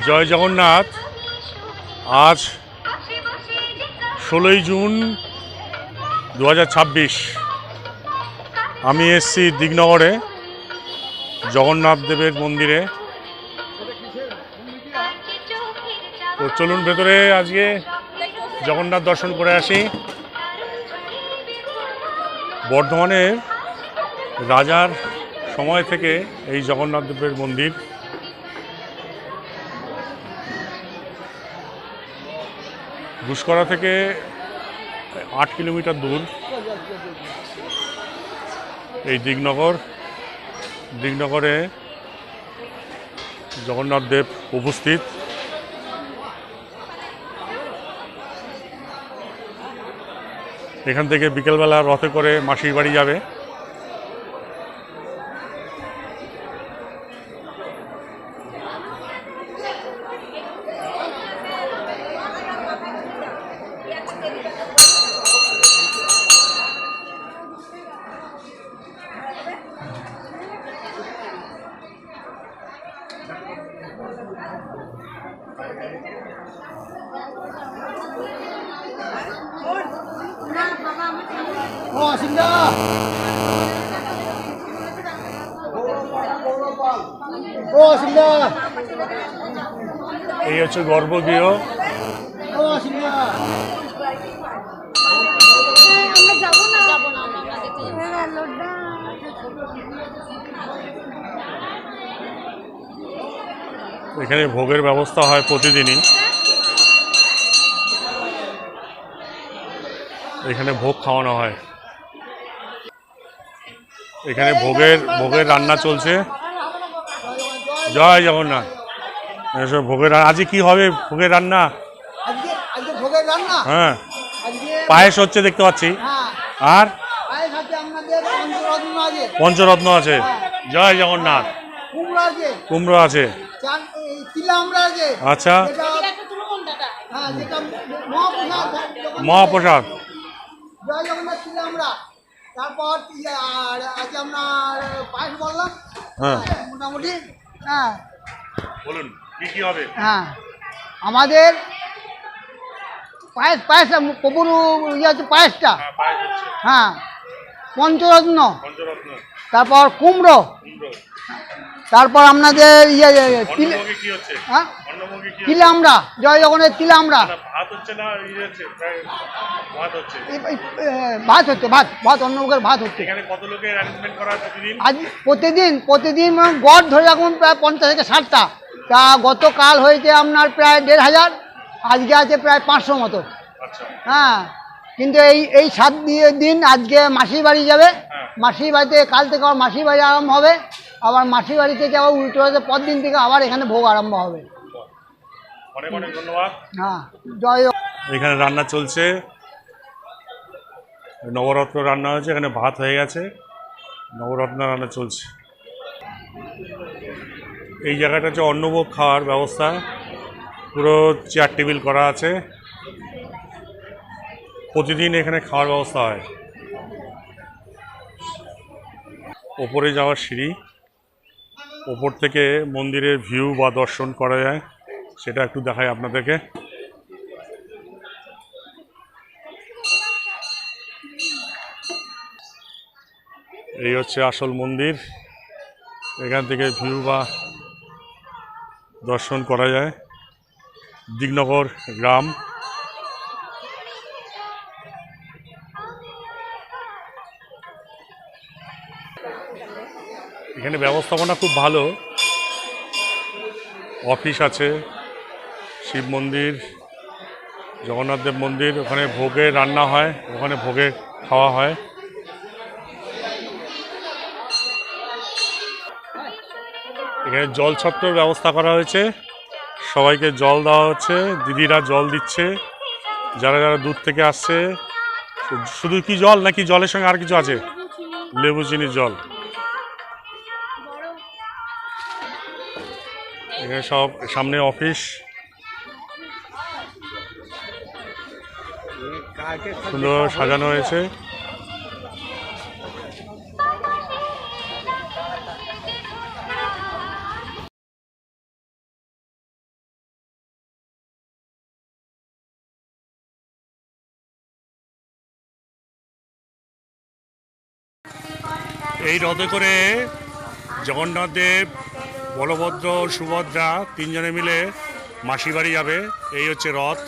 জয় জগন্নাথ। আজ 16ই জুন 2026। আমি এসছি দিগনগরে জগন্নাথ দেবের মন্দিরে। তো চলুন ভেতরে আজকে জগন্নাথ দর্শন করে আসি। বর্ধমানের রাজার সময় থেকে এই জগন্নাথ দেবের মন্দির। ঘুষকরা থেকে 8 কিলোমিটার দূর এই দিগনগরে জগন্নাথ দেব উপস্থিত। এখান থেকে বিকেলবেলা রথে করে মাসির বাড়ি যাবে। এই হচ্ছে গর্ভগৃহ। এখানে ভোগের ব্যবস্থা হয় প্রতিদিনই। এখানে ভোগ খাওয়ানো হয়। এখানে ভোগের রান্না চলছে। জয় জগন্নাথ। ভোগের আজকে কি হবে? ভোগের রান্না। হ্যাঁ, পায়েস হচ্ছে দেখতে পাচ্ছি। আর পঞ্চরত্ন আছে। জয় জগন্নাথ। কুমড়ো আছে। আচ্ছা, মহাপ্রসাদ। তারপর আজকে আপনার পায়েস বললাম। হ্যাঁ, মোটামুটি। হ্যাঁ, বলুন কি কি হবে? হ্যাঁ, আমাদের পায়েস প্রভুর ইয়ে হচ্ছে পায়েসটা। হ্যাঁ, পঞ্চরত্ন। তারপর কুমড়ো। তারপর আপনাদের ইয়ে হ্যাঁ তিলামড়া। জয় জগন্নাথ তিলামড়া। ভাত হচ্ছে, ভাত অন্নভোগের ভাত হচ্ছে। আজ প্রতিদিন গড় ধরে রাখুন প্রায় 50 থেকে 60টা। তা গতকাল হয়েছে আপনার প্রায় 1500, আজকে আছে প্রায় 500 মতো। হ্যাঁ, কিন্তু এই 7 দিন আজকে মাসির বাড়ি যাবে। মাসির বাড়িতে কাল থেকে আবার মাসির বাড়ি আরম্ভ হবে। আবার মাসির বাড়ি থেকে আবার উল্টো হতে পর দিন থেকে আবার এখানে ভোগ আরম্ভ হবে। অনেক অনেক ধন্যবাদ। হ্যাঁ, জয়। এখানে রান্না চলছে, নবরত্ন রান্না হয়েছে। এখানে ভাত হয়ে গেছে, নবরত্ন রান্না চলছে। এই জায়গাটা হচ্ছে অন্নভোগ খাওয়ার ব্যবস্থা। পুরো চেয়ার টেবিল করা আছে। প্রতিদিন এখানে খাওয়ার ব্যবস্থা হয়। ওপরে যাওয়ার সিঁড়ি, ওপর থেকে মন্দিরের ভিউ বা দর্শন করা যায়, সেটা একটু দেখাই আপনাদেরকে। এই হচ্ছে আসল মন্দির। এখান থেকে ভিউ বা দর্শন করা যায় দিগনগর গ্রাম। এখানে ব্যবস্থাপনা খুব ভালো। অফিস আছে, শিব মন্দির, জগন্নাথ দেব মন্দির। ওখানে ভোগে রান্না হয়, ওখানে ভোগে খাওয়া হয়। এখানে জল ছত্রের ব্যবস্থা করা হয়েছে। সবাইকে জল দেওয়া হচ্ছে, দিদিরা জল দিচ্ছে। যারা যারা দূর থেকে আসছে। শুধু কি জল নাকি জলের সঙ্গে আর কিছু আছে? লেবু চিনির জল। এখানে সব সামনে অফিস, সুন্দর সাজানো হয়েছে। এই রথে করে জগন্নাথ দেব, বলভদ্র, সুভদ্রা তিনজনে মিলে মাসি বাড়ি যাবে। এই হচ্ছে রথ।